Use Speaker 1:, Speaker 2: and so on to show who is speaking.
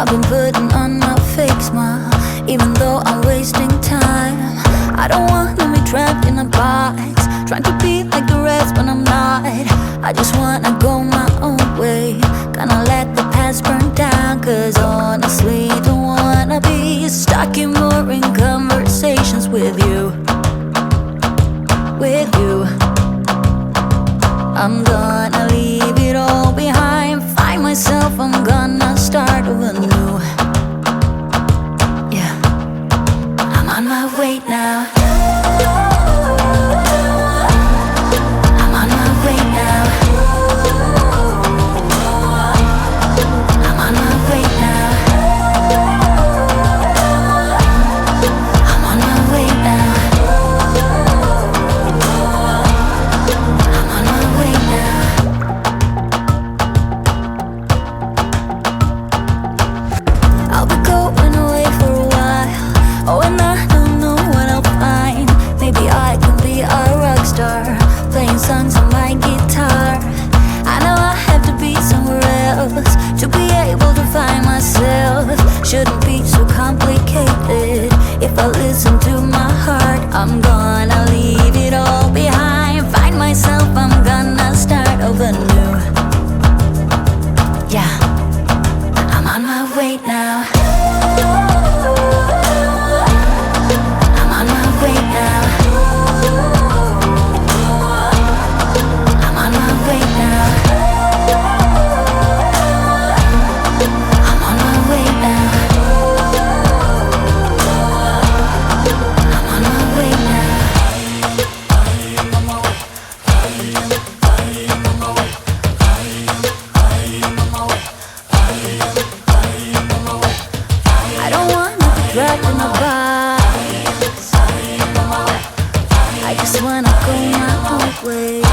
Speaker 1: I've been putting on a fake smile, even though I'm wasting time. I don't wanna be trapped in a box, trying to be like the rest when I'm not. I just wanna go my own way, gonna let the past burn down. Cause honestly, don't wanna be stuck in boring conversations with you. With you, I'm gonna leave it all behind, find myself, I'm gonna start over new. Yeah, I'm on my way now. I'm on my way now. I'm on my way now. I'm on my way now. I'm on my way now. I'll be going away for a while. Oh, and I don't know what I'll find. Maybe I can be a rock star, playing songs on my guitar. I know I have to be somewhere else to be able to find myself. Shouldn't be so complicated if I listen to my heart. I'm gonna leave it all behind, find myself, I'm gonna start over new. Yeah, I'm on my way now. I'm on my way now. I'm on my way now. I'm on my way now. I'm on my way now. I don't wanna be trapped in a box, I just wanna go my own way.